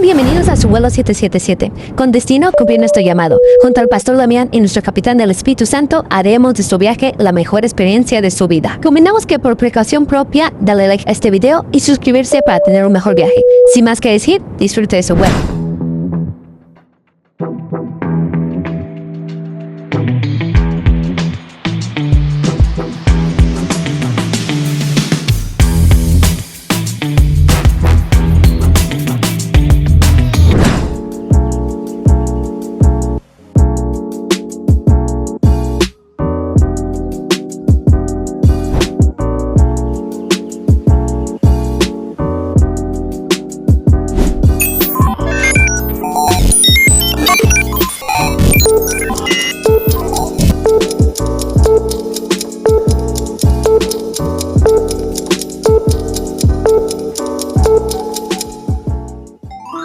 Sean bienvenidos a su vuelo 777, con destino a cumplir nuestro llamado. Junto al pastor Damián y nuestro capitán del Espíritu Santo, haremos de su viaje la mejor experiencia de su vida. Combinamos que por precaución propia, dale like a este video y suscribirse para tener un mejor viaje. Sin más que decir, disfrute de su vuelo.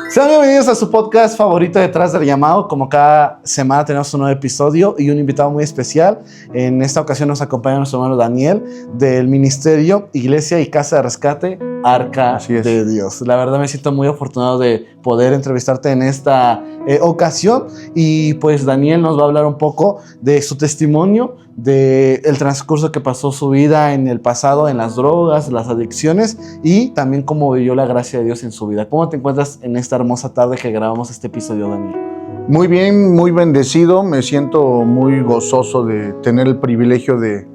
Sean bienvenidos a su podcast favorito Detrás del Llamado. Como cada semana tenemos un nuevo episodio y un invitado muy especial. En esta ocasión nos acompaña nuestro hermano Daniel del ministerio Iglesia y Casa de Rescate Arca de Dios. La verdad me siento muy afortunado de poder entrevistarte en esta ocasión, y pues Daniel nos va a hablar un poco de su testimonio, del transcurso que pasó su vida en el pasado, en las drogas, las adicciones, y también cómo vivió la gracia de Dios en su vida. ¿Cómo te encuentras en esta hermosa tarde que grabamos este episodio, Daniel? Muy bien, muy bendecido. Me siento muy gozoso de tener el privilegio de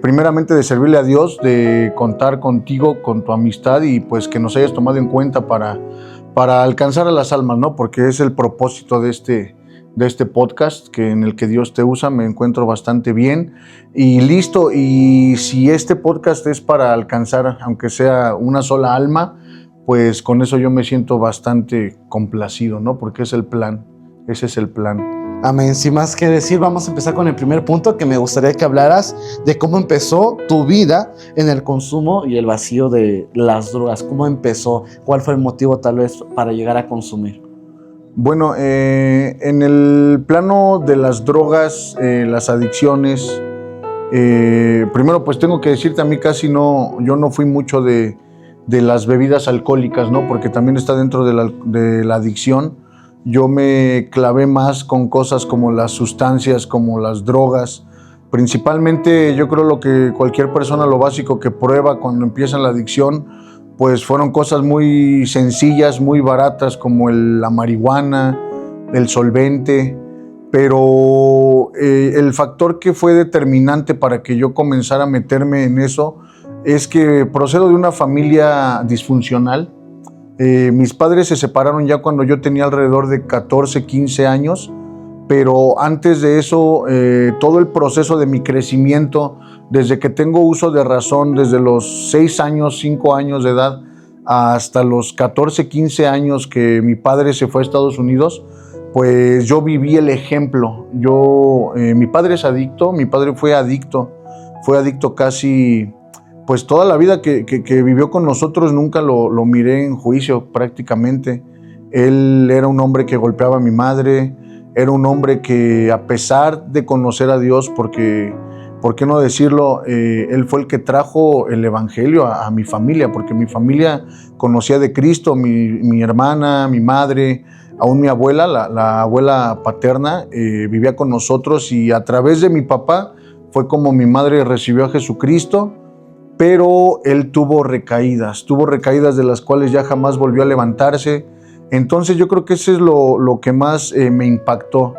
primeramente de servirle a Dios, de contar contigo, con tu amistad, y pues que nos hayas tomado en cuenta para alcanzar a las almas, ¿no? Porque es el propósito de este podcast, que en el que Dios te usa. Me encuentro bastante bien y listo. Y si este podcast es para alcanzar, aunque sea una sola alma, pues con eso yo me siento bastante complacido, ¿no? Porque es el plan, ese es el plan. Amén. Sin más que decir, vamos a empezar con el primer punto, que me gustaría que hablaras de cómo empezó tu vida en el consumo y el vacío de las drogas. ¿Cómo empezó? ¿Cuál fue el motivo tal vez para llegar a consumir? Bueno, en el plano de las drogas, las adicciones, primero pues tengo que decirte, a mí yo no fui mucho de las bebidas alcohólicas, ¿no? Porque también está dentro de la adicción. Yo me clavé más con cosas como las sustancias, como las drogas. Principalmente yo creo lo que cualquier persona, lo básico que prueba cuando empieza la adicción, pues fueron cosas muy sencillas, muy baratas, como la marihuana, el solvente. Pero el factor que fue determinante para que yo comenzara a meterme en eso es que procedo de una familia disfuncional. Mis padres se separaron ya cuando yo tenía alrededor de 14, 15 años, pero antes de eso, todo el proceso de mi crecimiento, desde que tengo uso de razón, desde los 6 años, 5 años de edad, hasta los 14, 15 años que mi padre se fue a Estados Unidos, pues yo viví el ejemplo. Mi padre es adicto, mi padre fue adicto casi... Pues toda la vida que vivió con nosotros nunca lo miré en juicio prácticamente. Él era un hombre que golpeaba a mi madre, era un hombre que, a pesar de conocer a Dios, porque, ¿por qué no decirlo? Él fue el que trajo el evangelio a mi familia, porque mi familia conocía de Cristo, mi hermana, mi madre, aún mi abuela, la abuela paterna, vivía con nosotros, y a través de mi papá fue como mi madre recibió a Jesucristo. Pero él tuvo recaídas de las cuales ya jamás volvió a levantarse. Entonces yo creo que eso es lo que más me impactó,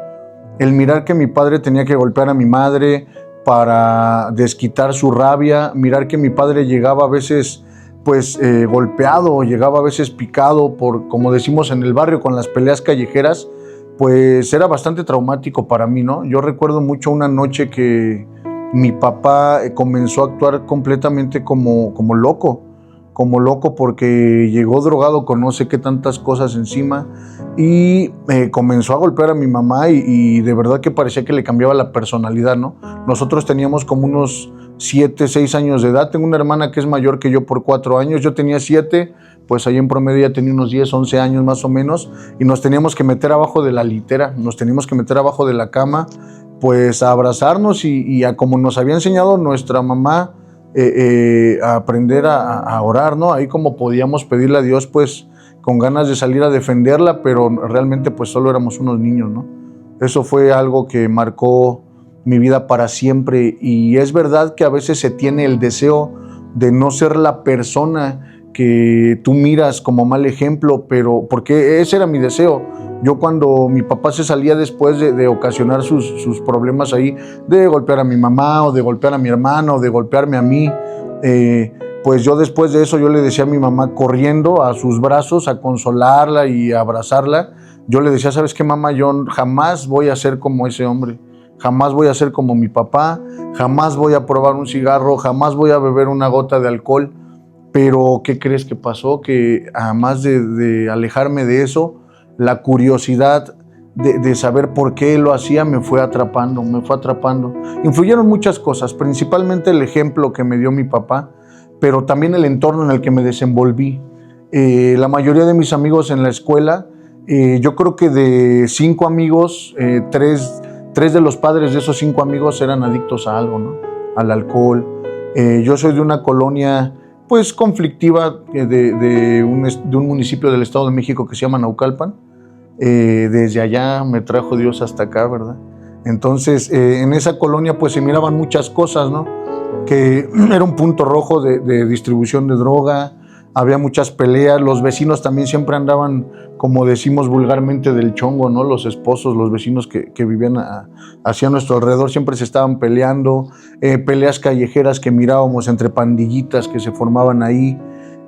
el mirar que mi padre tenía que golpear a mi madre para desquitar su rabia, mirar que mi padre llegaba a veces pues golpeado, llegaba a veces picado por, como decimos en el barrio, con las peleas callejeras. Pues era bastante traumático para mí, ¿no? Yo recuerdo mucho una noche que mi papá comenzó a actuar completamente como loco porque llegó drogado con no sé qué tantas cosas encima, y comenzó a golpear a mi mamá, y de verdad que parecía que le cambiaba la personalidad, ¿no? Nosotros teníamos como unos 7, 6 años de edad. Tengo una hermana que es mayor que yo por 4 años. Yo tenía 7, pues ahí en promedio ya tenía unos 10, 11 años más o menos, y nos teníamos que meter abajo de la litera, nos teníamos que meter abajo de la cama, pues a abrazarnos y a como nos había enseñado nuestra mamá, a aprender a orar, ¿no? Ahí como podíamos pedirle a Dios, pues con ganas de salir a defenderla, pero realmente pues solo éramos unos niños, ¿no? Eso fue algo que marcó mi vida para siempre, y es verdad que a veces se tiene el deseo de no ser la persona que tú miras como mal ejemplo, pero porque ese era mi deseo. Yo cuando mi papá se salía después de ocasionar sus problemas ahí, de golpear a mi mamá o de golpear a mi hermano o de golpearme a mí, pues yo después de eso yo le decía a mi mamá, corriendo a sus brazos a consolarla y a abrazarla, yo le decía, ¿sabes qué, mamá? Yo jamás voy a ser como ese hombre, jamás voy a ser como mi papá, jamás voy a probar un cigarro, jamás voy a beber una gota de alcohol. Pero ¿qué crees que pasó? Que además de alejarme de eso, la curiosidad de saber por qué lo hacía me fue atrapando. Influyeron muchas cosas, principalmente el ejemplo que me dio mi papá, pero también el entorno en el que me desenvolví. La mayoría de mis amigos en la escuela, yo creo que de 5 amigos, 3 de los padres de esos 5 amigos eran adictos a algo, ¿no? Al alcohol. Yo soy de una colonia pues conflictiva de un municipio del Estado de México que se llama Naucalpan. Desde allá me trajo Dios hasta acá, ¿verdad? Entonces, en esa colonia pues se miraban muchas cosas, ¿no? Que era un punto rojo de distribución de droga, había muchas peleas, los vecinos también siempre andaban, como decimos vulgarmente, del chongo, ¿no? Los esposos, los vecinos que vivían hacia nuestro alrededor siempre se estaban peleando, peleas callejeras que mirábamos entre pandillitas que se formaban ahí,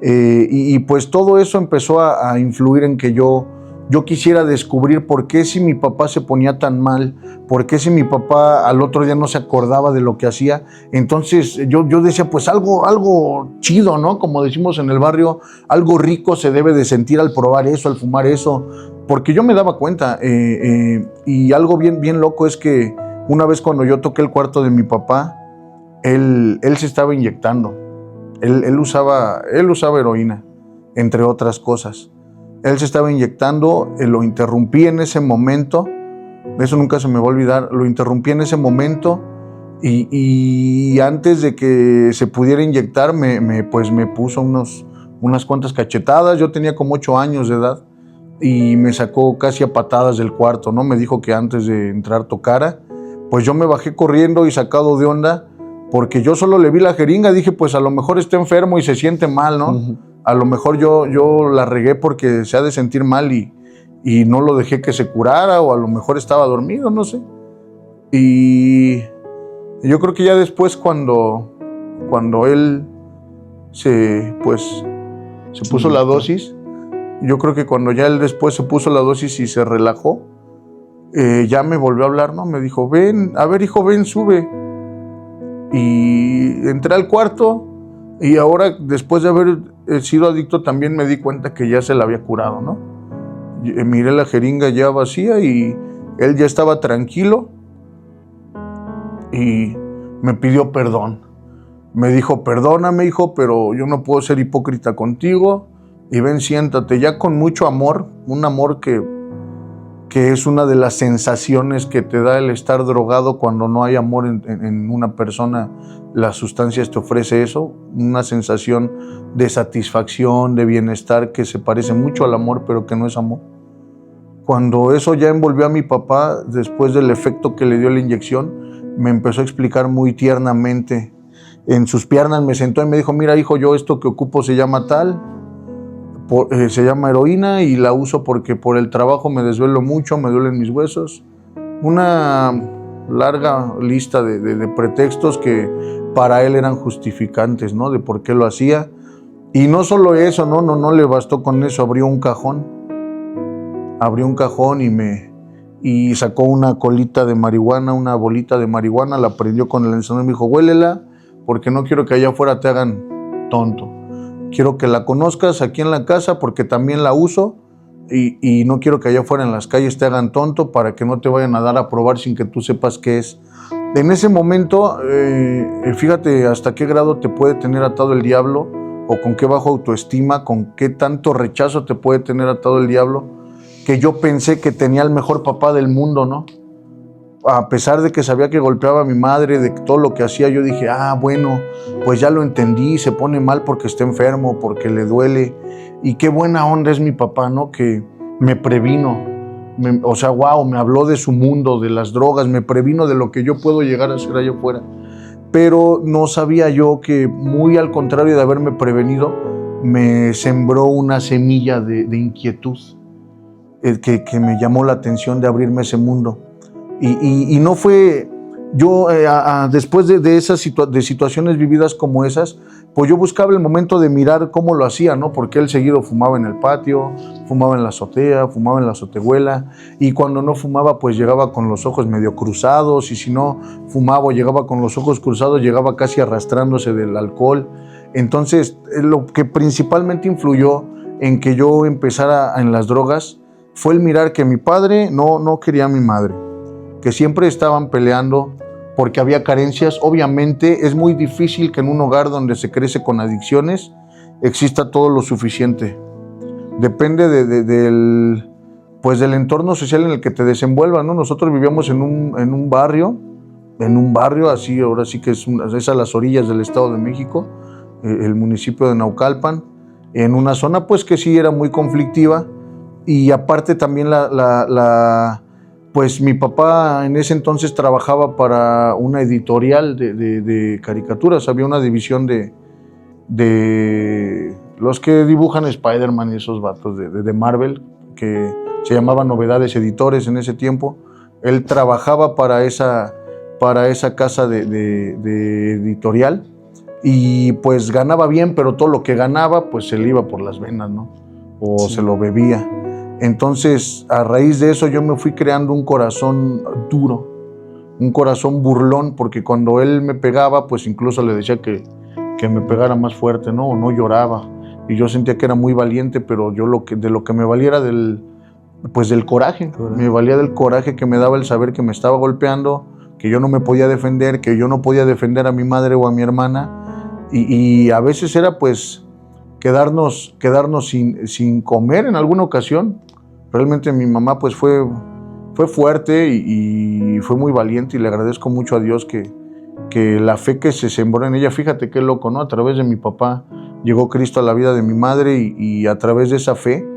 y pues todo eso empezó a influir en que yo quisiera descubrir por qué si mi papá se ponía tan mal, por qué si mi papá al otro día no se acordaba de lo que hacía. Entonces yo decía, pues algo chido, ¿no? Como decimos en el barrio, algo rico se debe de sentir al probar eso, al fumar eso, porque yo me daba cuenta. Y algo bien loco es que una vez cuando yo toqué el cuarto de mi papá, él se estaba inyectando. Él usaba heroína, entre otras cosas. Él se estaba inyectando, lo interrumpí en ese momento, eso nunca se me va a olvidar, lo interrumpí en ese momento y antes de que se pudiera inyectar me puso unas cuantas cachetadas. Yo tenía como 8 años de edad y me sacó casi a patadas del cuarto, ¿no? Me dijo que antes de entrar tocara. Pues yo me bajé corriendo y sacado de onda, porque yo solo le vi la jeringa, dije, pues a lo mejor está enfermo y se siente mal, ¿no? Uh-huh. A lo mejor yo la regué porque se ha de sentir mal y no lo dejé que se curara, o a lo mejor estaba dormido, no sé. Y yo creo que ya después cuando él se puso la dosis, yo creo que cuando ya él después se puso la dosis y se relajó, ya me volvió a hablar, ¿no? Me dijo, ven, a ver hijo, ven, sube. Y entré al cuarto y ahora, después de haber sido adicto, también me di cuenta que ya se la había curado, ¿no? Miré la jeringa ya vacía y él ya estaba tranquilo y me pidió perdón. Me dijo, perdóname hijo, pero yo no puedo ser hipócrita contigo y ven, siéntate, ya con mucho amor, un amor que es una de las sensaciones que te da el estar drogado. Cuando no hay amor en una persona, las sustancias te ofrecen eso, una sensación de satisfacción, de bienestar que se parece mucho al amor, pero que no es amor. Cuando eso ya envolvió a mi papá, después del efecto que le dio la inyección, me empezó a explicar muy tiernamente. En sus piernas me sentó y me dijo, mira hijo, yo esto que ocupo se llama tal, se llama heroína y la uso porque por el trabajo me desvelo mucho, me duelen mis huesos. Una larga lista de pretextos que para él eran justificantes, ¿no? De por qué lo hacía. Y no solo eso, no le bastó con eso, abrió un cajón y sacó una colita de marihuana, una bolita de marihuana, la prendió con el encendedor y me dijo, huélela, porque no quiero que allá afuera te hagan tonto. Quiero que la conozcas aquí en la casa porque también la uso y no quiero que allá afuera en las calles te hagan tonto para que no te vayan a dar a probar sin que tú sepas qué es. En ese momento, fíjate hasta qué grado te puede tener atado el diablo, o con qué bajo autoestima, con qué tanto rechazo te puede tener atado el diablo, que yo pensé que tenía el mejor papá del mundo, ¿no? A pesar de que sabía que golpeaba a mi madre, de todo lo que hacía, yo dije, bueno, pues ya lo entendí, se pone mal porque está enfermo, porque le duele. Y qué buena onda es mi papá, ¿no? Que me previno. O sea, wow, me habló de su mundo, de las drogas, me previno de lo que yo puedo llegar a hacer allá afuera. Pero no sabía yo que, muy al contrario de haberme prevenido, me sembró una semilla de inquietud que me llamó la atención de abrirme ese mundo. Y no fue... Yo, después de esas situaciones vividas como esas, pues yo buscaba el momento de mirar cómo lo hacía, ¿no? Porque él seguido fumaba en el patio, fumaba en la azotea, fumaba en la azotehuela, y cuando no fumaba, pues llegaba con los ojos medio cruzados, y si no fumaba o llegaba con los ojos cruzados, llegaba casi arrastrándose del alcohol. Entonces, lo que principalmente influyó en que yo empezara en las drogas fue el mirar que mi padre no quería a mi madre, que siempre estaban peleando porque había carencias. Obviamente es muy difícil que en un hogar donde se crece con adicciones exista todo lo suficiente. Depende del entorno social en el que te desenvuelvas, ¿no? Nosotros vivíamos en un barrio así, ahora sí que es a las orillas del Estado de México, el municipio de Naucalpan, en una zona pues que sí era muy conflictiva, y aparte también pues mi papá en ese entonces trabajaba para una editorial de caricaturas. Había una división de los que dibujan Spider-Man y esos vatos de Marvel, que se llamaban Novedades Editores en ese tiempo. Él trabajaba para esa casa de editorial, y pues ganaba bien, pero todo lo que ganaba pues se le iba por las venas, ¿no? O sí, se lo bebía. Entonces, a raíz de eso yo me fui creando un corazón duro, un corazón burlón, porque cuando él me pegaba, pues incluso le decía que me pegara más fuerte, ¿no? O no lloraba. Y yo sentía que era muy valiente, pero yo de lo que me valía era del coraje. Me valía del coraje que me daba el saber que me estaba golpeando, que yo no me podía defender, que yo no podía defender a mi madre o a mi hermana. Y a veces era pues quedarnos sin comer en alguna ocasión. Realmente mi mamá pues fue fuerte y fue muy valiente, y le agradezco mucho a Dios que la fe que se sembró en ella, fíjate qué loco, ¿no? A través de mi papá llegó Cristo a la vida de mi madre, y a través de esa fe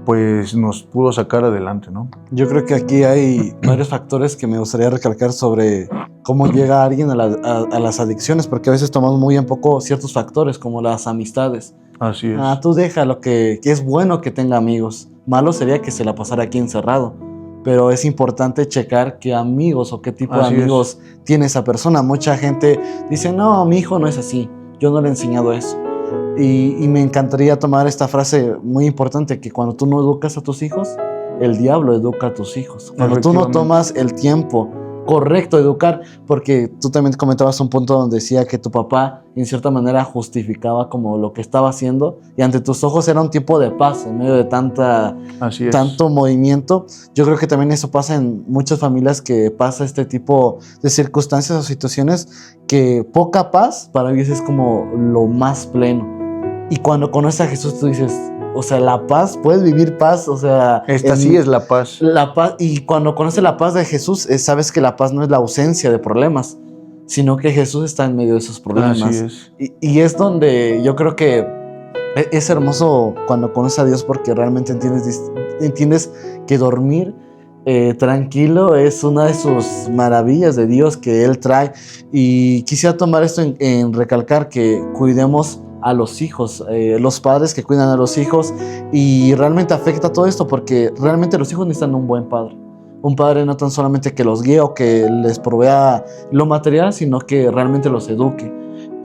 pues nos pudo sacar adelante, ¿no? Yo creo que aquí hay varios factores que me gustaría recalcar sobre cómo llega alguien a las adicciones, porque a veces tomamos muy en poco ciertos factores como las amistades. Así es. Tú deja lo que es bueno que tenga amigos. Malo sería que se la pasara aquí encerrado. Pero es importante checar qué amigos o qué tipo de amigos tiene esa persona. Mucha gente dice, no, mi hijo no es así. Yo no le he enseñado eso. Y me encantaría tomar esta frase muy importante, que cuando tú no educas a tus hijos, el diablo educa a tus hijos. Cuando tú no tomas el tiempo correcto de educar, porque tú también comentabas un punto donde decía que tu papá en cierta manera justificaba como lo que estaba haciendo, y ante tus ojos era un tiempo de paz en medio de tanto movimiento. Yo creo que también eso pasa en muchas familias, que pasa este tipo de circunstancias o situaciones, que poca paz para ellos es como lo más pleno. Y cuando conoces a Jesús tú dices, o sea, la paz, puedes vivir paz, o sea... Esta sí es la paz. La paz. Y cuando conoces la paz de Jesús, sabes que la paz no es la ausencia de problemas, sino que Jesús está en medio de esos problemas. Así es. Y es donde yo creo que es hermoso cuando conoces a Dios, porque realmente entiendes que dormir tranquilo es una de sus maravillas de Dios que Él trae. Y quisiera tomar esto en recalcar que cuidemos a los hijos, los padres que cuidan a los hijos, y realmente afecta todo esto, porque realmente los hijos necesitan un buen padre. Un padre no tan solamente que los guíe o que les provea lo material, sino que realmente los eduque.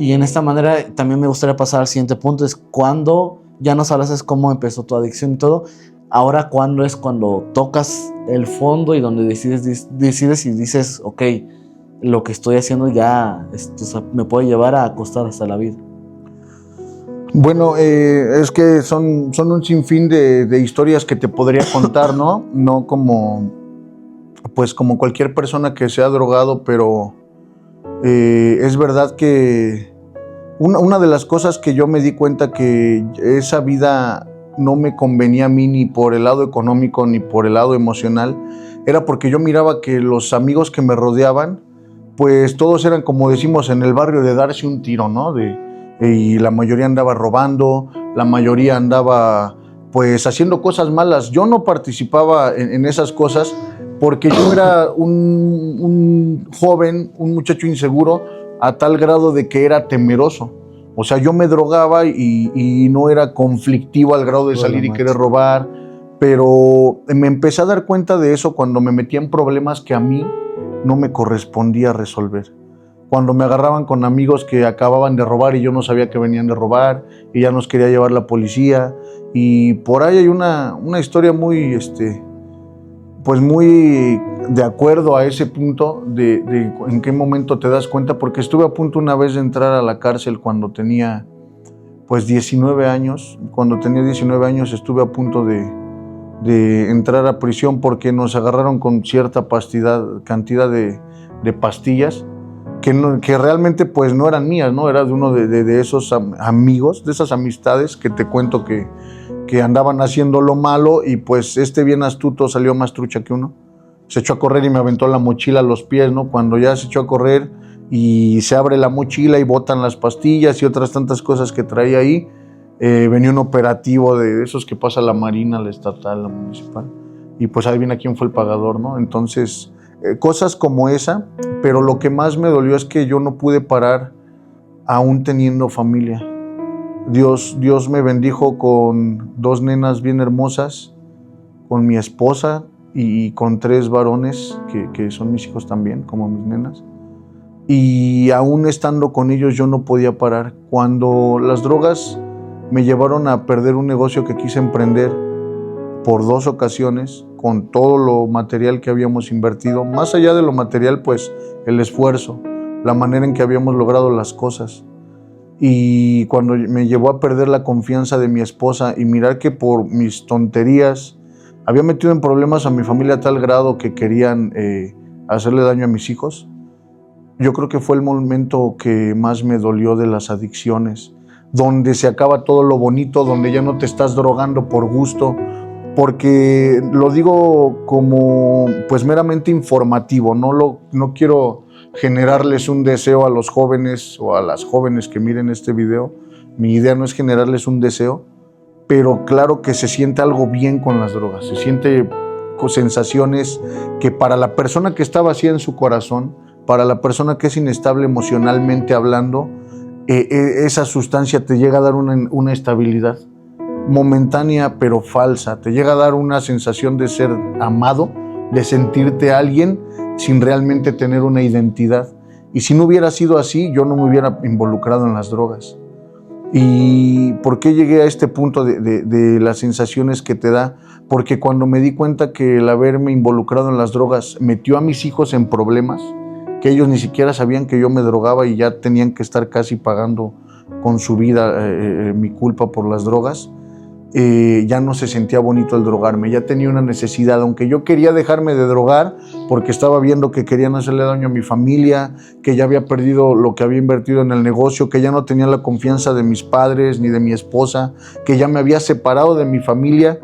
Y en esta manera también me gustaría pasar al siguiente punto, es cuando ya nos hablas es cómo empezó tu adicción y todo. Ahora, ¿cuándo es cuando tocas el fondo y donde decides y dices, ok, lo que estoy haciendo ya me puede llevar a costar hasta la vida? Bueno, es que son un sinfín de historias que te podría contar, ¿no? No como cualquier persona que se ha drogado, pero es verdad que una de las cosas que yo me di cuenta que esa vida no me convenía a mí, ni por el lado económico ni por el lado emocional, era porque yo miraba que los amigos que me rodeaban, pues todos eran, como decimos en el barrio, de darse un tiro, ¿no? Y la mayoría andaba robando, la mayoría andaba pues haciendo cosas malas. Yo no participaba en esas cosas porque yo era un joven, un muchacho inseguro a tal grado de que era temeroso. O sea, yo me drogaba y no era conflictivo al grado de salir y querer robar, pero me empecé a dar cuenta de eso cuando me metía en problemas que a mí no me correspondía resolver. Cuando me agarraban con amigos que acababan de robar y yo no sabía que venían de robar y ya nos quería llevar la policía. Y por ahí hay una historia muy, pues muy de acuerdo a ese punto de en qué momento te das cuenta, porque estuve a punto una vez de entrar a la cárcel cuando tenía pues 19 años. Cuando tenía 19 años estuve a punto de entrar a prisión porque nos agarraron con cierta cantidad de pastillas que realmente pues no eran mías, ¿no? Era de uno de esos amigos, de esas amistades que te cuento que andaban haciendo lo malo y pues bien astuto salió más trucha que uno. Se echó a correr y me aventó la mochila a los pies, ¿no? Cuando ya se echó a correr y se abre la mochila y botan las pastillas y otras tantas cosas que traía ahí, venía un operativo de esos que pasa la Marina, la estatal, la municipal, y pues adivina quién fue el pagador, ¿no? Entonces, cosas como esa, pero lo que más me dolió es que yo no pude parar aún teniendo familia. Dios me bendijo con 2 nenas bien hermosas, con mi esposa y con 3 varones que son mis hijos también, como mis nenas. Y aún estando con ellos yo no podía parar. Cuando las drogas me llevaron a perder un negocio que quise emprender por 2 ocasiones, con todo lo material que habíamos invertido, más allá de lo material, pues el esfuerzo, la manera en que habíamos logrado las cosas. Y cuando me llevó a perder la confianza de mi esposa y mirar que por mis tonterías había metido en problemas a mi familia a tal grado que querían hacerle daño a mis hijos, yo creo que fue el momento que más me dolió de las adicciones, donde se acaba todo lo bonito, donde ya no te estás drogando por gusto, porque lo digo como pues meramente informativo, no quiero generarles un deseo a los jóvenes o a las jóvenes que miren este video. Mi idea no es generarles un deseo, pero claro que se siente algo bien con las drogas, se siente con sensaciones que para la persona que está vacía en su corazón, para la persona que es inestable emocionalmente hablando, esa sustancia te llega a dar una estabilidad momentánea pero falsa, te llega a dar una sensación de ser amado, de sentirte alguien sin realmente tener una identidad. Y si no hubiera sido así, yo no me hubiera involucrado en las drogas. ¿Y por qué llegué a este punto de las sensaciones que te da? Porque cuando me di cuenta que el haberme involucrado en las drogas metió a mis hijos en problemas, que ellos ni siquiera sabían que yo me drogaba y ya tenían que estar casi pagando con su vida mi culpa por las drogas, ya no se sentía bonito el drogarme, ya tenía una necesidad, aunque yo quería dejarme de drogar porque estaba viendo que querían hacerle daño a mi familia, que ya había perdido lo que había invertido en el negocio, que ya no tenía la confianza de mis padres ni de mi esposa, que ya me había separado de mi familia.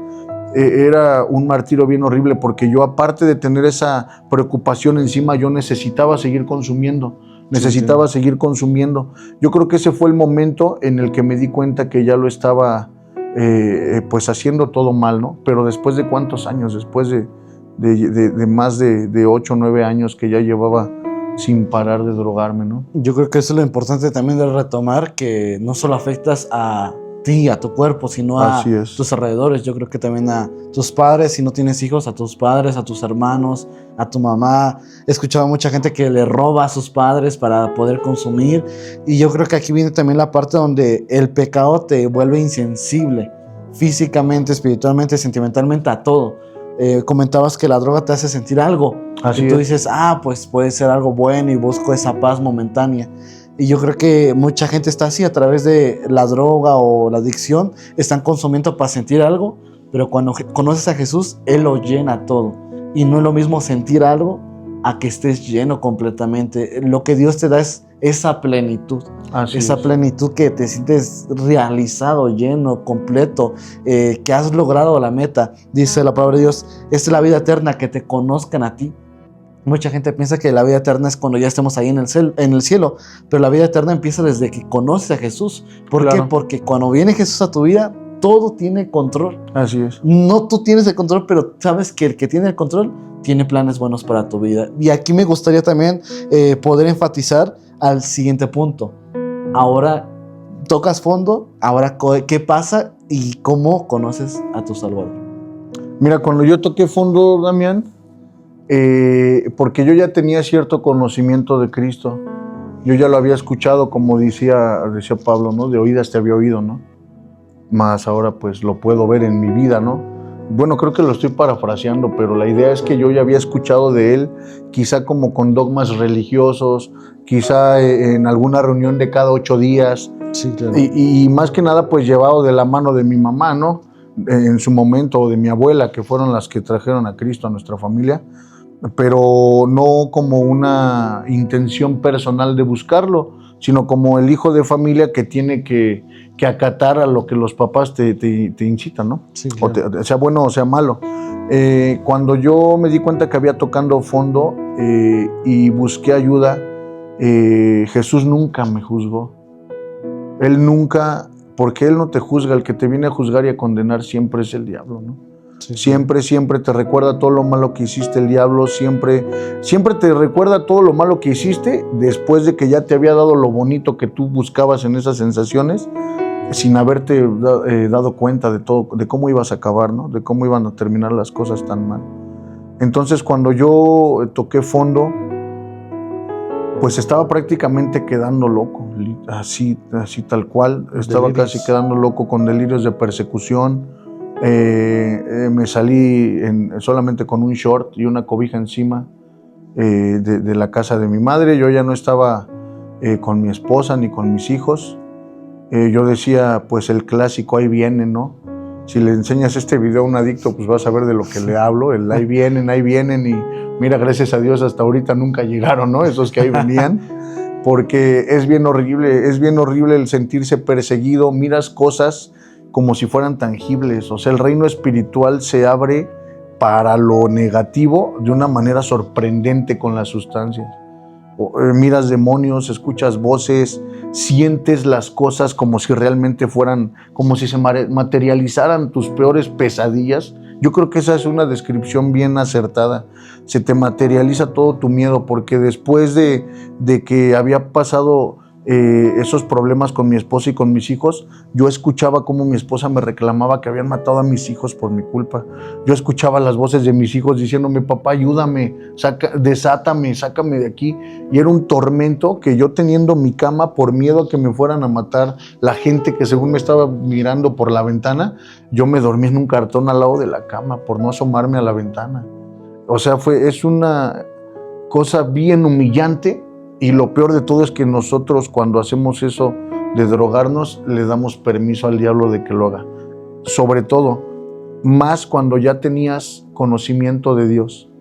Era un martirio bien horrible porque yo, aparte de tener esa preocupación encima, yo necesitaba seguir consumiendo. Seguir consumiendo. Yo creo que ese fue el momento en el que me di cuenta que ya lo estaba pues haciendo todo mal, ¿no? Pero después de cuántos años, después de más de 8 o 9 años que ya llevaba sin parar de drogarme, ¿no? Yo creo que eso es lo importante también de retomar, que no solo afectas a ti, a tu cuerpo, sino a tus alrededores. Yo creo que también a tus padres, si no tienes hijos, a tus padres, a tus hermanos, a tu mamá. He escuchado a mucha gente que le roba a sus padres para poder consumir, y yo creo que aquí viene también la parte donde el pecado te vuelve insensible físicamente, espiritualmente, sentimentalmente, a todo. Comentabas que la droga te hace sentir algo, y tú dices, pues puede ser algo bueno, y busco esa paz momentánea. Y yo creo que mucha gente está así, a través de la droga o la adicción, están consumiendo para sentir algo, pero cuando conoces a Jesús, Él lo llena todo. Y no es lo mismo sentir algo a que estés lleno completamente. Lo que Dios te da es esa plenitud. Plenitud que te sientes realizado, lleno, completo, que has logrado la meta. Dice la palabra de Dios, esta es la vida eterna, que te conozcan a ti, Mucha gente piensa que la vida eterna es cuando ya estemos ahí en el cielo, pero la vida eterna empieza desde que conoces a Jesús. ¿Por qué? Porque cuando viene Jesús a tu vida, todo tiene control. Así es. No tú tienes el control, pero sabes que el que tiene el control tiene planes buenos para tu vida. Y aquí me gustaría también poder enfatizar al siguiente punto. Ahora tocas fondo, ahora ¿qué pasa y cómo conoces a tu Salvador? Mira, cuando yo toqué fondo, Damián, porque yo ya tenía cierto conocimiento de Cristo, yo ya lo había escuchado, como decía Pablo, ¿no? De oídas te había oído, ¿no? Más ahora pues lo puedo ver en mi vida, ¿no? Bueno, creo que lo estoy parafraseando, pero la idea es que yo ya había escuchado de él, quizá como con dogmas religiosos, quizá en alguna reunión de cada 8 días, Sí, claro. y más que nada pues llevado de la mano de mi mamá, ¿no? En su momento, o de mi abuela, que fueron las que trajeron a Cristo a nuestra familia, pero no como una intención personal de buscarlo, sino como el hijo de familia que tiene que acatar a lo que los papás te incitan, ¿no? Sí, claro. Sea bueno o sea malo. Cuando yo me di cuenta que había tocando fondo y busqué ayuda, Jesús nunca me juzgó. Él nunca, porque Él no te juzga, el que te viene a juzgar y a condenar siempre es el diablo, ¿no? Sí. Siempre te recuerda todo lo malo que hiciste el diablo, siempre te recuerda todo lo malo que hiciste después de que ya te había dado lo bonito que tú buscabas en esas sensaciones, sin haberte dado cuenta de todo, de cómo ibas a acabar, ¿no? De cómo iban a terminar las cosas tan mal. Entonces, cuando yo toqué fondo, pues estaba prácticamente quedando loco, así tal cual, estaba Delirios. casi quedando loco con delirios de persecución. Me salí solamente con un short y una cobija encima de la casa de mi madre. Yo ya no estaba con mi esposa ni con mis hijos. Yo decía, pues el clásico, ahí vienen, ¿no? Si le enseñas este video a un adicto, pues vas a ver de lo que le hablo, el ahí vienen, y mira, gracias a Dios hasta ahorita nunca llegaron, ¿no? Esos que ahí venían, porque es bien horrible el sentirse perseguido, miras cosas como si fueran tangibles, o sea, el reino espiritual se abre para lo negativo de una manera sorprendente con las sustancias. Miras demonios, escuchas voces, sientes las cosas como si realmente fueran, como si se materializaran tus peores pesadillas. Yo creo que esa es una descripción bien acertada. Se te materializa todo tu miedo, porque después de que había pasado esos problemas con mi esposa y con mis hijos, yo escuchaba cómo mi esposa me reclamaba que habían matado a mis hijos por mi culpa. Yo escuchaba las voces de mis hijos diciéndome, papá, ayúdame, desátame, sácame de aquí. Y era un tormento que yo, teniendo mi cama, por miedo a que me fueran a matar la gente que según me estaba mirando por la ventana, yo me dormí en un cartón al lado de la cama por no asomarme a la ventana. O sea, es una cosa bien humillante. Y lo peor de todo es que nosotros, cuando hacemos eso de drogarnos, le damos permiso al diablo de que lo haga. Sobre todo, más cuando ya tenías conocimiento de Dios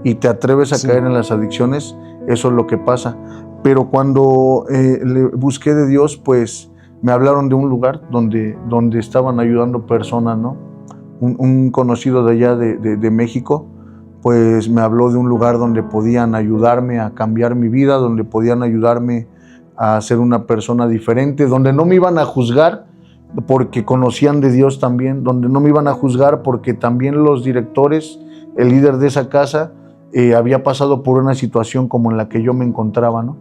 y te atreves a caer en las adicciones, eso es lo que pasa. Pero cuando le busqué de Dios, pues me hablaron de un lugar donde estaban ayudando personas, ¿no? Un conocido de allá de México, pues me habló de un lugar donde podían ayudarme a cambiar mi vida, donde podían ayudarme a ser una persona diferente, donde no me iban a juzgar porque conocían de Dios también, donde no me iban a juzgar porque también los directores, el líder de esa casa, había pasado por una situación como en la que yo me encontraba, ¿no?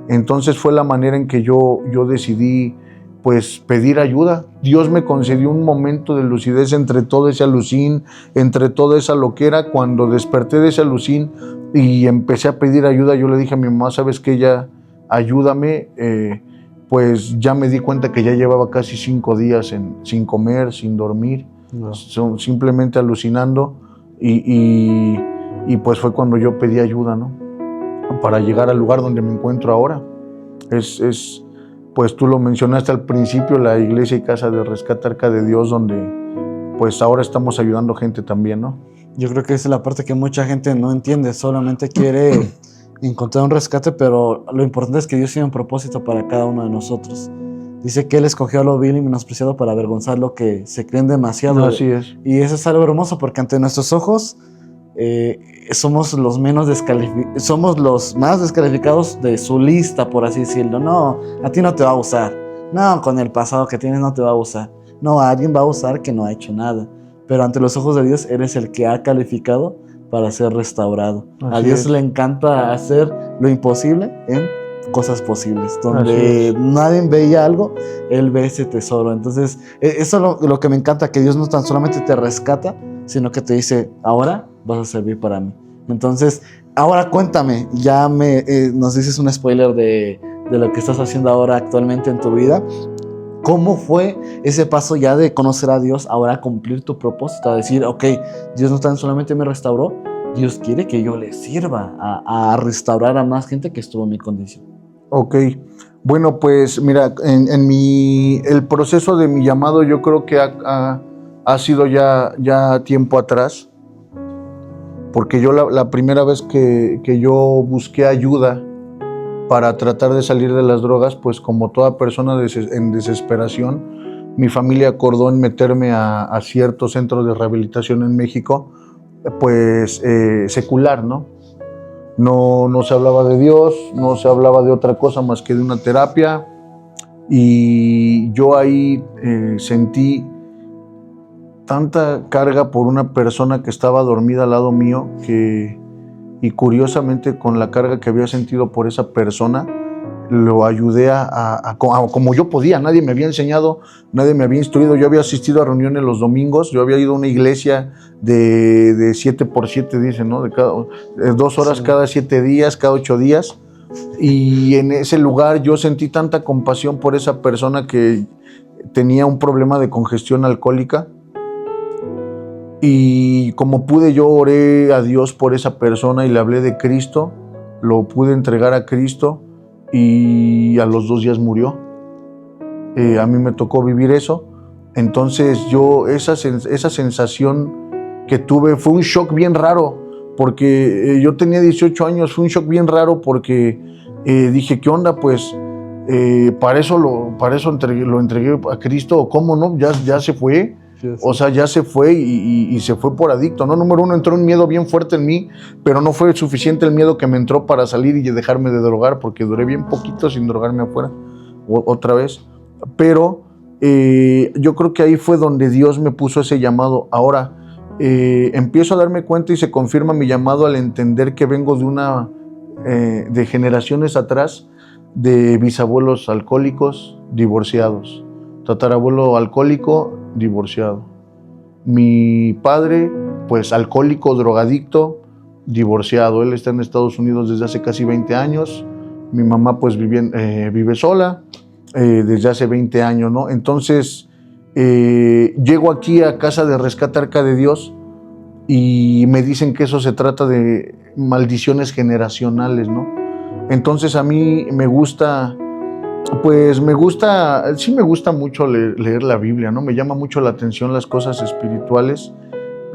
Entonces fue la manera en que yo decidí pues pedir ayuda. Dios me concedió un momento de lucidez entre todo ese alucín, entre toda esa loquera. Cuando desperté de ese alucín y empecé a pedir ayuda, yo le dije a mi mamá, ¿sabes qué? Ya, ayúdame. Pues ya me di cuenta que ya llevaba casi 5 días sin comer, sin dormir, simplemente alucinando. Y pues fue cuando yo pedí ayuda, ¿no? Para llegar al lugar donde me encuentro ahora. Pues tú lo mencionaste al principio, la iglesia y casa de rescate Arca de Dios, donde pues ahora estamos ayudando gente también, ¿no? Yo creo que esa es la parte que mucha gente no entiende, solamente quiere encontrar un rescate, pero lo importante es que Dios tiene un propósito para cada uno de nosotros. Dice que Él escogió a lo vil y menospreciado para avergonzar lo que se creen demasiado. Así es. Y eso es algo hermoso, porque ante nuestros ojos somos los más descalificados de su lista, por así decirlo. No, a ti no te va a usar. No, con el pasado que tienes no te va a usar. No, a alguien va a usar que no ha hecho nada. Pero ante los ojos de Dios eres el que ha calificado para ser restaurado. A Dios le encanta hacer lo imposible en cosas posibles. Donde nadie veía algo, Él ve ese tesoro. Entonces, eso es lo que me encanta, que Dios no tan solamente te rescata, sino que te dice, ahora vas a servir para mí. Entonces, ahora cuéntame, ya nos dices un spoiler de lo que estás haciendo ahora actualmente en tu vida. ¿Cómo fue ese paso ya de conocer a Dios, ahora a cumplir tu propósito? A decir, ok, Dios no tan solamente me restauró, Dios quiere que yo le sirva a restaurar a más gente que estuvo en mi condición. Ok, bueno, pues mira, el proceso de mi llamado yo creo que ha sido ya tiempo atrás, porque yo la primera vez que yo busqué ayuda para tratar de salir de las drogas, pues como toda persona en desesperación, mi familia acordó en meterme a ciertos centros de rehabilitación en México, pues secular, ¿no? No se hablaba de Dios, no se hablaba de otra cosa más que de una terapia, y yo ahí sentí tanta carga por una persona que estaba dormida al lado mío, y curiosamente con la carga que había sentido por esa persona, lo ayudé a como yo podía. Nadie me había enseñado, nadie me había instruido. Yo había asistido a reuniones los domingos, yo había ido a una iglesia de 7x7, dicen, ¿no? De 2 horas cada 7 días, cada 8 días. Y en ese lugar yo sentí tanta compasión por esa persona que tenía un problema de congestión alcohólica. Y como pude, yo oré a Dios por esa persona y le hablé de Cristo, lo pude entregar a Cristo, y a los 2 días murió. A mí me tocó vivir eso. Entonces yo, esa sensación que tuve fue un shock bien raro, porque yo tenía 18 años, fue un shock bien raro porque dije, ¿qué onda? Pues para eso lo entregué a Cristo, o cómo no, ya se fue. O sea, ya se fue y se fue por adicto, ¿no? Número 1, entró un miedo bien fuerte en mí, pero no fue suficiente el miedo que me entró para salir y dejarme de drogar, porque duré bien poquito sin drogarme afuera, otra vez. Pero yo creo que ahí fue donde Dios me puso ese llamado. Ahora, empiezo a darme cuenta y se confirma mi llamado al entender que vengo de generaciones atrás, de bisabuelos alcohólicos, divorciados, tatarabuelo alcohólico, divorciado. Mi padre, pues alcohólico, drogadicto, divorciado. Él está en Estados Unidos desde hace casi 20 años. Mi mamá pues vive sola desde hace 20 años, ¿no? Entonces llego aquí a Casa de Rescate Arca de Dios y me dicen que eso se trata de maldiciones generacionales, ¿no? Entonces a mí me gusta mucho leer la Biblia, ¿no? Me llama mucho la atención las cosas espirituales,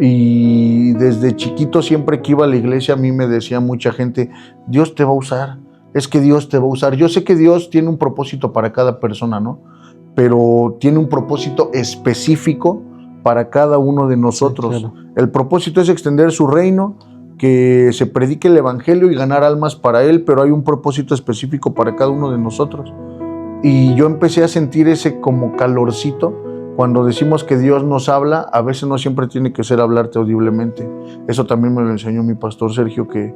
y desde chiquito, siempre que iba a la iglesia, a mí me decía mucha gente, Dios te va a usar, es que Dios te va a usar. Yo sé que Dios tiene un propósito para cada persona, ¿no? Pero tiene un propósito específico para cada uno de nosotros. Sí, claro. El propósito es extender su reino, que se predique el evangelio y ganar almas para él, pero hay un propósito específico para cada uno de nosotros. Y yo empecé a sentir ese como calorcito. Cuando decimos que Dios nos habla, a veces no siempre tiene que ser hablarte audiblemente. Eso también me lo enseñó mi pastor Sergio, que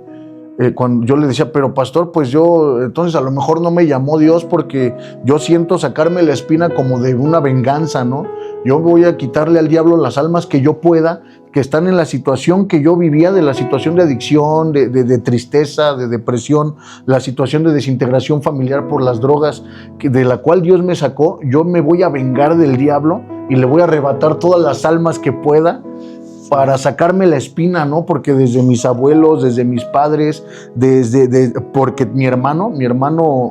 cuando yo le decía, pero pastor, pues yo, entonces a lo mejor no me llamó Dios porque yo siento sacarme la espina como de una venganza, ¿no? Yo voy a quitarle al diablo las almas que yo pueda, que están en la situación que yo vivía, de la situación de adicción, de tristeza, de depresión, la situación de desintegración familiar por las drogas, de la cual Dios me sacó. Yo me voy a vengar del diablo y le voy a arrebatar todas las almas que pueda para sacarme la espina, ¿no? Porque desde mis abuelos, desde mis padres, porque mi hermano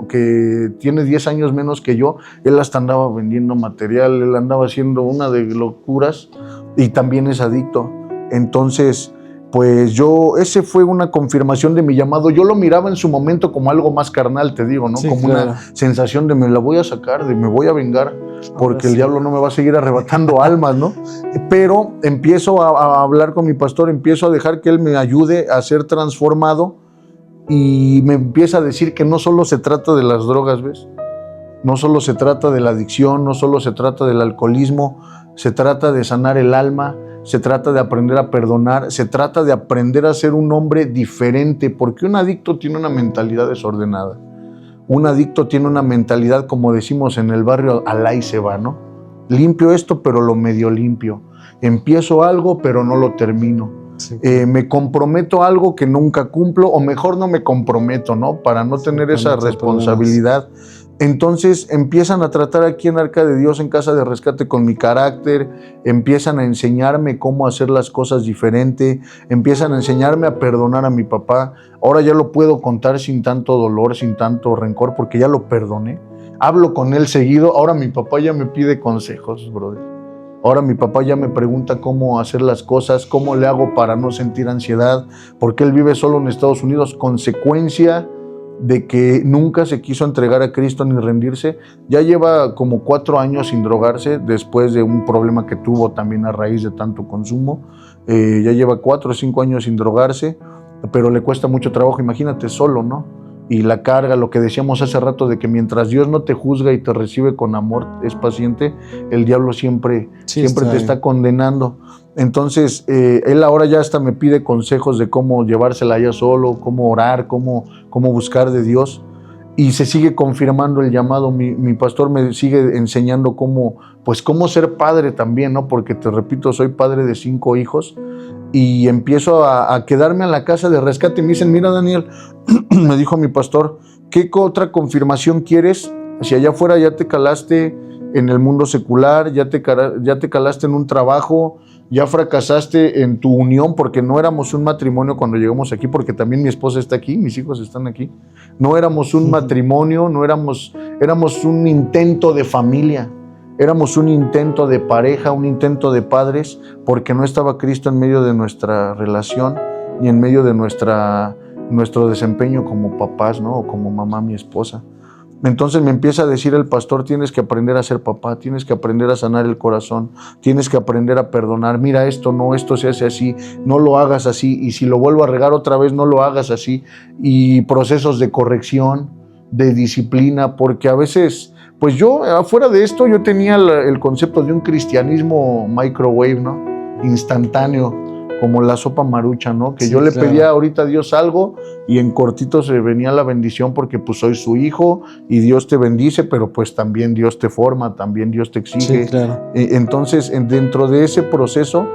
que tiene 10 años menos que yo, él hasta andaba vendiendo material, él andaba haciendo una de locuras y también es adicto. Entonces, pues ese fue una confirmación de mi llamado. Yo lo miraba en su momento como algo más carnal, te digo, ¿no? Sí, como claro. una sensación de me la voy a sacar, de me voy a vengar, porque el diablo no me va a seguir arrebatando almas, ¿no? Pero empiezo a hablar con mi pastor, empiezo a dejar que él me ayude a ser transformado y me empieza a decir que no solo se trata de las drogas, ¿ves? No solo se trata de la adicción, no solo se trata del alcoholismo, se trata de sanar el alma, se trata de aprender a perdonar, se trata de aprender a ser un hombre diferente, porque un adicto tiene una mentalidad desordenada. Un adicto tiene una mentalidad, como decimos en el barrio, al ahí se va, ¿no? Limpio esto, pero lo medio limpio. Empiezo algo, pero no lo termino. Sí. Me comprometo a algo que nunca cumplo, o mejor no me comprometo, ¿no? Para no tener esa responsabilidad. Entonces empiezan a tratar aquí en Arca de Dios, en Casa de Rescate, con mi carácter, empiezan a enseñarme cómo hacer las cosas diferente, empiezan a enseñarme a perdonar a mi papá. Ahora ya lo puedo contar sin tanto dolor, sin tanto rencor, porque ya lo perdoné. Hablo con él seguido. Ahora mi papá ya me pide consejos, brother. Ahora mi papá ya me pregunta cómo hacer las cosas, cómo le hago para no sentir ansiedad, porque él vive solo en Estados Unidos, consecuencia de que nunca se quiso entregar a Cristo ni rendirse. Ya lleva como 4 años sin drogarse, después de un problema que tuvo también a raíz de tanto consumo. Ya lleva 4 o 5 años sin drogarse, pero le cuesta mucho trabajo, imagínate, solo, ¿no? Y la carga, lo que decíamos hace rato, de que mientras Dios no te juzga y te recibe con amor, es paciente, el diablo siempre te está condenando. Entonces, él ahora ya hasta me pide consejos de cómo llevársela ya solo, cómo orar, cómo buscar de Dios. Y se sigue confirmando el llamado. Mi pastor me sigue enseñando cómo ser padre también, ¿no? Porque te repito, soy padre de 5 hijos y empiezo a quedarme en la Casa de Rescate. Y me dicen, mira, Daniel, me dijo mi pastor, ¿qué otra confirmación quieres? Si allá afuera ya te calaste en el mundo secular, ya te calaste en un trabajo, ya fracasaste en tu unión, porque no éramos un matrimonio cuando llegamos aquí, porque también mi esposa está aquí, mis hijos están aquí. No éramos un matrimonio, éramos un intento de familia, éramos un intento de pareja, un intento de padres, porque no estaba Cristo en medio de nuestra relación, ni en medio de nuestro desempeño como papás, ¿no? O como mamá, mi esposa. Entonces me empieza a decir el pastor, tienes que aprender a ser papá, tienes que aprender a sanar el corazón, tienes que aprender a perdonar. Mira, esto se hace así, no lo hagas así, y si lo vuelvo a regar otra vez, no lo hagas así. Y procesos de corrección, de disciplina, porque a veces, pues yo, afuera de esto, yo tenía el concepto de un cristianismo microwave, ¿no? Instantáneo, como la sopa Maruchan, ¿no? Que sí, yo le pedía ahorita a Dios algo y en cortito se venía la bendición, porque pues soy su hijo y Dios te bendice, pero pues también Dios te forma, también Dios te exige. Sí, claro. Entonces, dentro de ese proceso,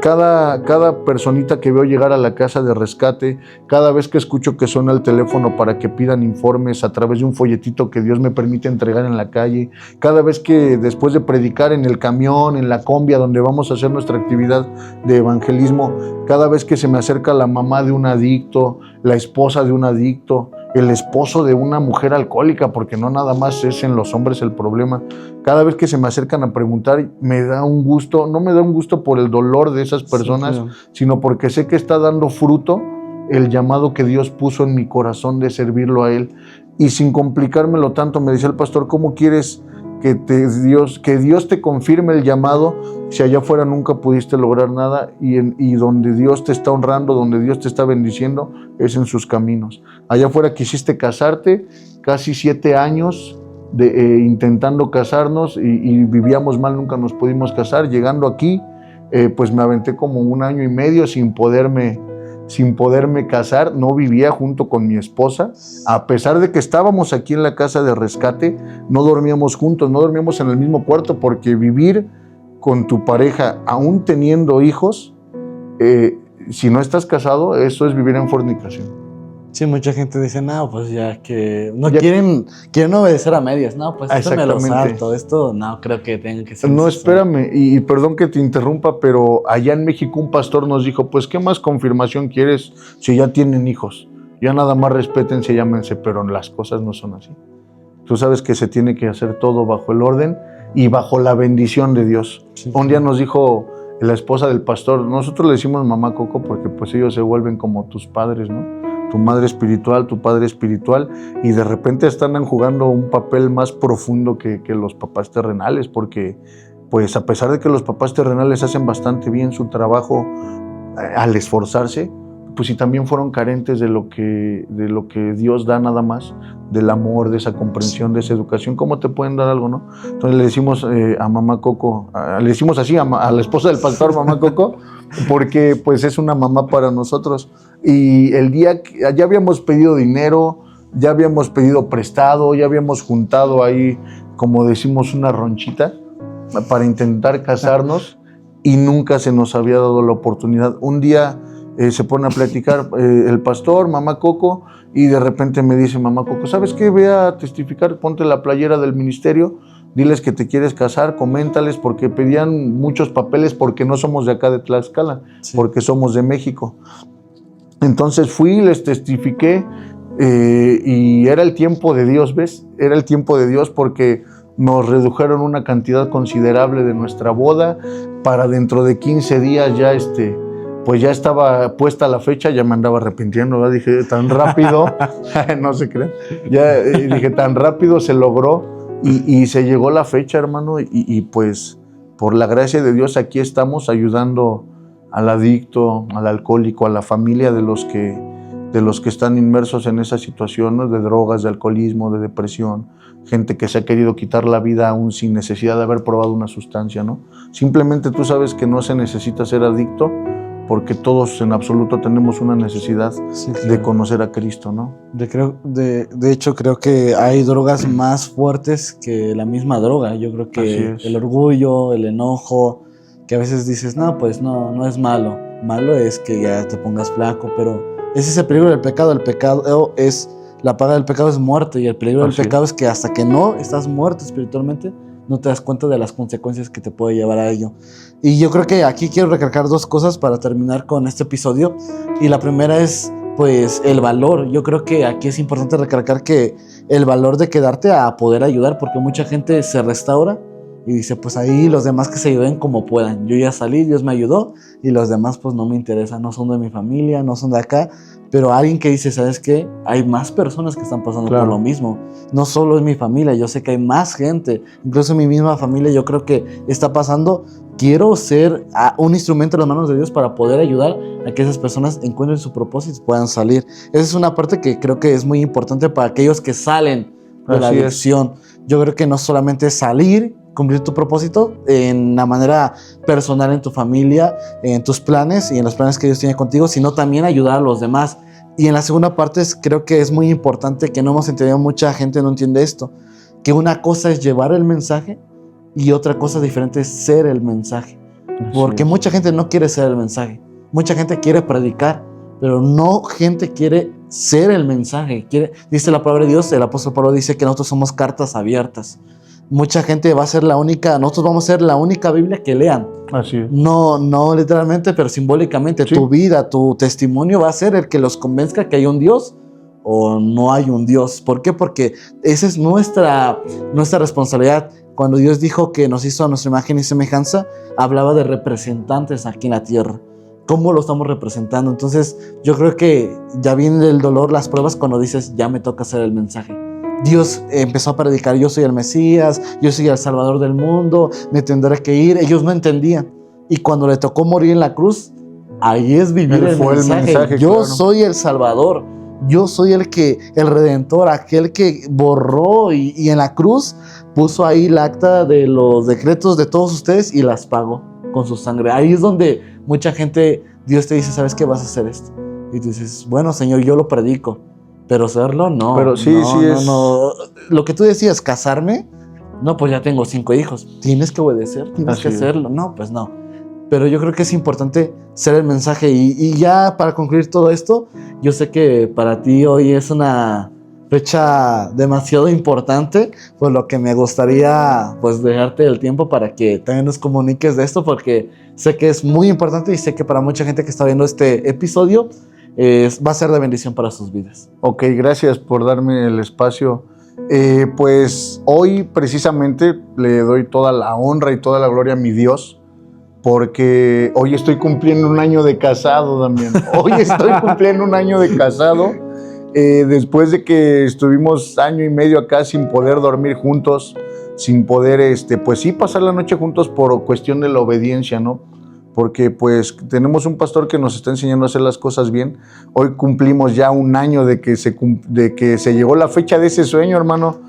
cada personita que veo llegar a la Casa de Rescate, cada vez que escucho que suena el teléfono para que pidan informes a través de un folletito que Dios me permite entregar en la calle, cada vez que después de predicar en el camión, en la combi, donde vamos a hacer nuestra actividad de evangelismo, cada vez que se me acerca la mamá de un adicto, la esposa de un adicto, el esposo de una mujer alcohólica, porque no nada más es en los hombres el problema. Cada vez que se me acercan a preguntar, me da un gusto, no me da un gusto por el dolor de esas personas, sí, claro, sino porque sé que está dando fruto el llamado que Dios puso en mi corazón de servirlo a Él. Y sin complicármelo tanto, me decía el pastor, ¿cómo quieres que Dios te confirme el llamado si allá afuera nunca pudiste lograr nada? Y donde Dios te está honrando, donde Dios te está bendiciendo, es en sus caminos. Allá afuera quisiste casarte, casi 7 años intentando casarnos y vivíamos mal, nunca nos pudimos casar. Llegando aquí, pues me aventé como 1 año y medio sin poderme casar. No vivía junto con mi esposa, a pesar de que estábamos aquí en la Casa de Rescate, no dormíamos juntos, no dormíamos en el mismo cuarto, porque vivir con tu pareja, aún teniendo hijos, si no estás casado, eso es vivir en fornicación. Sí, mucha gente dice, no, pues ya que no quieren obedecer a medias. No, pues esto me lo salto, esto no creo que tenga que ser. No, espérame, y perdón que te interrumpa, pero allá en México un pastor nos dijo, pues ¿qué más confirmación quieres si ya tienen hijos? Ya nada más respétense, llámense, pero las cosas no son así. Tú sabes que se tiene que hacer todo bajo el orden y bajo la bendición de Dios. Sí. Un día nos dijo la esposa del pastor. Nosotros le decimos mamá Coco porque pues ellos se vuelven como tus padres, ¿no? Tu madre espiritual, tu padre espiritual, y de repente están jugando un papel más profundo que los papás terrenales, porque pues a pesar de que los papás terrenales hacen bastante bien su trabajo al esforzarse, pues si también fueron carentes de lo que Dios da nada más, del amor, de esa comprensión, de esa educación, ¿cómo te pueden dar algo, no? Entonces le decimos a mamá Coco, le decimos así a la esposa del pastor, mamá Coco, porque pues es una mamá para nosotros. Y el día que ya habíamos pedido dinero, ya habíamos pedido prestado, ya habíamos juntado ahí, como decimos, una ronchita para intentar casarnos, y nunca se nos había dado la oportunidad. Un día se pone a platicar el pastor, mamá Coco, y de repente me dice mamá Coco, ¿sabes qué? Ve a testificar, ponte la playera del ministerio, diles que te quieres casar, coméntales, porque pedían muchos papeles porque no somos de acá de Tlaxcala, porque somos de México. Entonces fui, les testifiqué, y era el tiempo de Dios, ¿ves? Era el tiempo de Dios, porque nos redujeron una cantidad considerable de nuestra boda. Para dentro de 15 días ya pues ya estaba puesta la fecha, ya me andaba arrepintiendo, ¿verdad? Dije, tan rápido, no se crean, ya dije, tan rápido se logró, y se llegó la fecha, hermano, y pues por la gracia de Dios aquí estamos ayudando al adicto, al alcohólico, a la familia de los que están inmersos en esa situación, ¿no? De drogas, de alcoholismo, de depresión, gente que se ha querido quitar la vida aún sin necesidad de haber probado una sustancia, ¿no? Simplemente tú sabes que no se necesita ser adicto, porque todos en absoluto tenemos una necesidad de conocer a Cristo, ¿no? De hecho, creo que hay drogas más fuertes que la misma droga. Yo creo que el orgullo, el enojo, que a veces dices, no, pues no es malo. Malo es que ya te pongas flaco, pero ese es el peligro del pecado. El pecado es, la paga del pecado es muerte, y el peligro del pecado es que hasta que no estás muerto espiritualmente, no te das cuenta de las consecuencias que te puede llevar a ello. Y yo creo que aquí quiero recalcar dos cosas para terminar con este episodio. Y la primera es, pues, el valor. Yo creo que aquí es importante recalcar que el valor de quedarte a poder ayudar, porque mucha gente se restaura y dice, pues ahí los demás que se ayuden como puedan. Yo ya salí, Dios me ayudó, y los demás pues no me interesan, no son de mi familia, no son de acá. Pero alguien que dice, ¿sabes qué? Hay más personas que están pasando por lo mismo. No solo es mi familia, yo sé que hay más gente. Incluso en mi misma familia yo creo que está pasando. Quiero ser un instrumento en las manos de Dios para poder ayudar a que esas personas encuentren su propósito y puedan salir. Esa es una parte que creo que es muy importante para aquellos que salen de la adicción. Yo creo que no solamente es salir, cumplir tu propósito en la manera personal, en tu familia, en tus planes y en los planes que Dios tiene contigo, sino también ayudar a los demás. Y en la segunda parte creo que es muy importante, que no hemos entendido, mucha gente no entiende esto, que una cosa es llevar el mensaje y otra cosa diferente es ser el mensaje. Porque mucha gente no quiere ser el mensaje, mucha gente quiere predicar, pero no gente quiere ser el mensaje. Dice la palabra de Dios, el apóstol Pablo dice que nosotros somos cartas abiertas. Mucha gente va a ser nosotros vamos a ser la única Biblia que lean. Así es. No literalmente, pero simbólicamente. Sí. Tu vida, tu testimonio va a ser el que los convenzca que hay un Dios o no hay un Dios. ¿Por qué? Porque esa es nuestra responsabilidad. Cuando Dios dijo que nos hizo a nuestra imagen y semejanza, hablaba de representantes aquí en la tierra. ¿Cómo lo estamos representando? Entonces, yo creo que ya viene el dolor, las pruebas, cuando dices, ya me toca hacer el mensaje. Dios empezó a predicar, yo soy el Mesías, yo soy el Salvador del mundo, me tendré que ir. Ellos no entendían. Y cuando le tocó morir en la cruz, ahí es vivir el mensaje. Yo soy el Salvador, yo soy el Redentor, aquel que borró y en la cruz puso ahí el acta de los decretos de todos ustedes y las pagó con su sangre. Ahí es donde mucha gente, Dios te dice, ¿sabes qué? Vas a hacer esto. Y tú dices, bueno, Señor, yo lo predico. Pero serlo, no. Pero no. Lo que tú decías, casarme, no, pues ya tengo 5 hijos. Tienes que obedecer, tienes que hacerlo. No, pues no. Pero yo creo que es importante ser el mensaje. Y ya para concluir todo esto, yo sé que para ti hoy es una fecha demasiado importante, por lo que me gustaría pues dejarte el tiempo para que también nos comuniques de esto, porque sé que es muy importante y sé que para mucha gente que está viendo este episodio, va a ser de bendición para sus vidas. Ok, gracias por darme el espacio. Pues hoy precisamente le doy toda la honra y toda la gloria a mi Dios, porque hoy estoy cumpliendo un año de casado, Damián. Hoy estoy cumpliendo un año de casado, después de que estuvimos año y medio acá sin poder dormir juntos, sin poder, pues sí, pasar la noche juntos por cuestión de la obediencia, ¿no? Porque pues tenemos un pastor que nos está enseñando a hacer las cosas bien. Hoy cumplimos ya un año de que se llegó la fecha de ese sueño, hermano.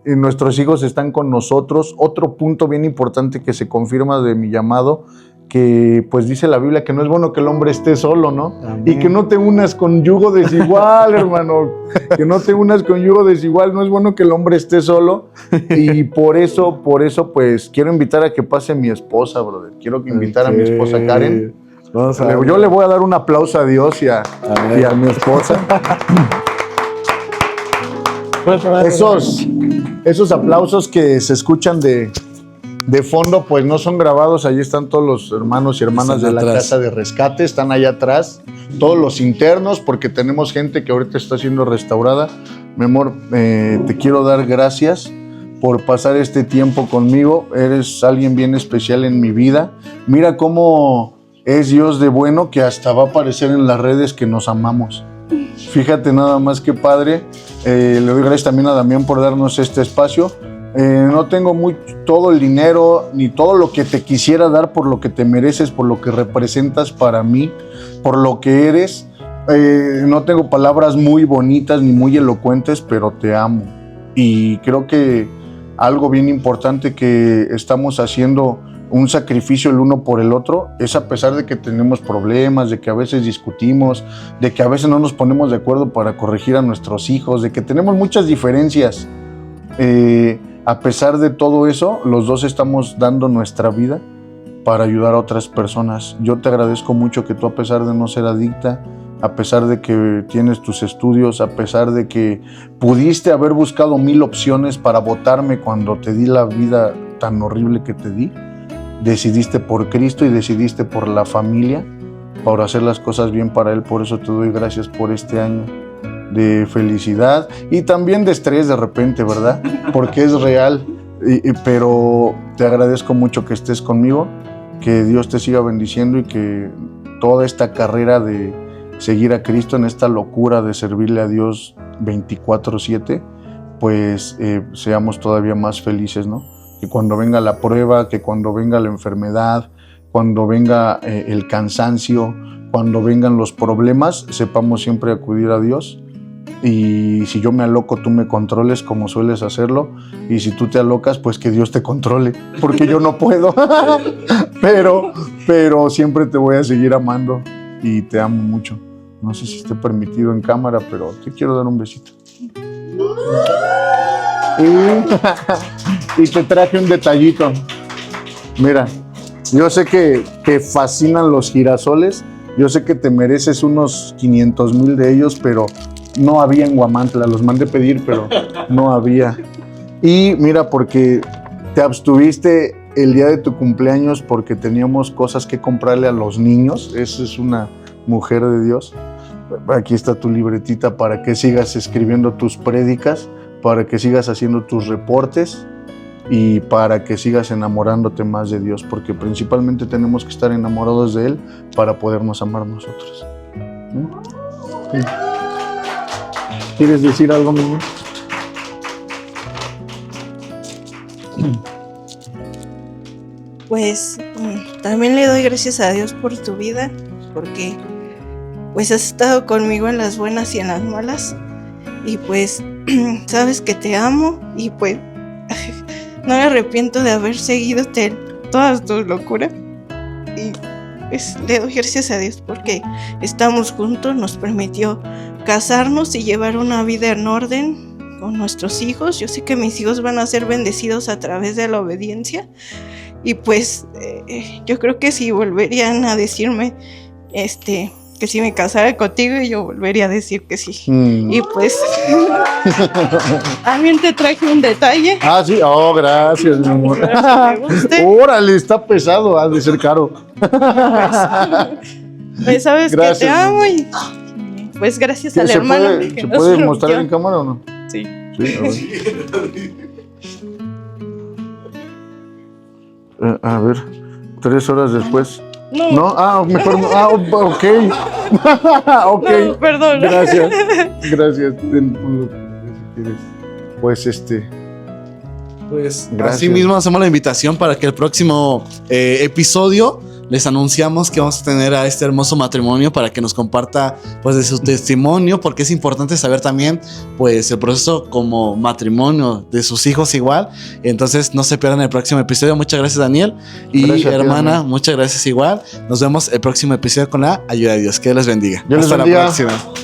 Nuestros hijos están con nosotros. Otro punto bien importante que se confirma de mi llamado, que pues dice la Biblia que no es bueno que el hombre esté solo, ¿no? Amén. Y que no te unas con yugo desigual, hermano. Que no te unas con yugo desigual. No es bueno que el hombre esté solo. Y por eso, pues quiero invitar a que pase mi esposa, brother. Quiero invitar a mi esposa Karen. Yo le voy a dar un aplauso a Dios y a mi esposa. Esos aplausos que se escuchan de fondo, pues no son grabados. Allí están todos los hermanos y hermanas de la casa de rescate, están allá atrás. Todos los internos, porque tenemos gente que ahorita está siendo restaurada. Mi amor, te quiero dar gracias por pasar este tiempo conmigo. Eres alguien bien especial en mi vida. Mira cómo es Dios de bueno, que hasta va a aparecer en las redes que nos amamos. Fíjate nada más que padre. Le doy gracias también a Damián por darnos este espacio. No tengo todo el dinero ni todo lo que te quisiera dar por lo que te mereces, por lo que representas para mí, por lo que eres. No tengo palabras muy bonitas ni muy elocuentes, pero te amo. Y creo que algo bien importante que estamos haciendo, un sacrificio el uno por el otro, es a pesar de que tenemos problemas, de que a veces discutimos, de que a veces no nos ponemos de acuerdo para corregir a nuestros hijos, de que tenemos muchas diferencias. A pesar de todo eso, los dos estamos dando nuestra vida para ayudar a otras personas. Yo te agradezco mucho que tú, a pesar de no ser adicta, a pesar de que tienes tus estudios, a pesar de que pudiste haber buscado 1000 opciones para votarme cuando te di la vida tan horrible que te di, decidiste por Cristo y decidiste por la familia, para hacer las cosas bien para Él. Por eso te doy gracias por este año de felicidad y también de estrés de repente, ¿verdad? Porque es real, pero te agradezco mucho que estés conmigo, que Dios te siga bendiciendo y que toda esta carrera de seguir a Cristo, en esta locura de servirle a Dios 24/7, pues seamos todavía más felices, ¿no? Que cuando venga la prueba, que cuando venga la enfermedad, cuando venga el cansancio, cuando vengan los problemas, sepamos siempre acudir a Dios. Y si yo me aloco, tú me controles como sueles hacerlo. Y si tú te alocas, pues que Dios te controle, porque yo no puedo. pero siempre te voy a seguir amando y te amo mucho. No sé si esté permitido en cámara, pero te quiero dar un besito. Y te traje un detallito. Mira, yo sé que te fascinan los girasoles. Yo sé que te mereces unos 500,000 de ellos, pero no había en Huamantla. Los mandé pedir, pero no había. Y mira, porque te abstuviste el día de tu cumpleaños porque teníamos cosas que comprarle a los niños. Eso es una mujer de Dios. Aquí está tu libretita para que sigas escribiendo tus prédicas, para que sigas haciendo tus reportes y para que sigas enamorándote más de Dios, porque principalmente tenemos que estar enamorados de Él para podernos amar nosotros. ¿Sí? ¿Quieres decir algo, mi amor? Pues también le doy gracias a Dios por tu vida, porque pues has estado conmigo en las buenas y en las malas, y pues sabes que te amo, y pues no me arrepiento de haber seguido todas tus locuras, y pues le doy gracias a Dios porque estamos juntos, nos permitió casarnos y llevar una vida en orden con nuestros hijos. Yo sé que mis hijos van a ser bendecidos a través de la obediencia, y pues yo creo que si volverían a decirme que si me casara contigo, yo volvería a decir que sí. Y pues también te traje un detalle. Ah, sí, oh, gracias, mi amor. Órale, está pesado, ha de ser caro. Pues sabes gracias, que te amo, y pues gracias al hermano. ¿Se puede mostrar en cámara o no? Sí. A ver, 3 horas después. No. Ah, mejor no. Ah, ok. Ok. No, perdón. Gracias. Pues Pues Gracias. así mismo hacemos la invitación para que el próximo episodio les anunciamos que vamos a tener a este hermoso matrimonio para que nos comparta pues de su testimonio, porque es importante saber también pues el proceso como matrimonio de sus hijos igual. Entonces no se pierdan el próximo episodio. Muchas gracias, Daniel. Y Gracias, hermana, Daniel. muchas gracias igual. Nos vemos el próximo episodio con la ayuda de Dios. Que Dios les bendiga. Dios les Hasta bendiga. la próxima.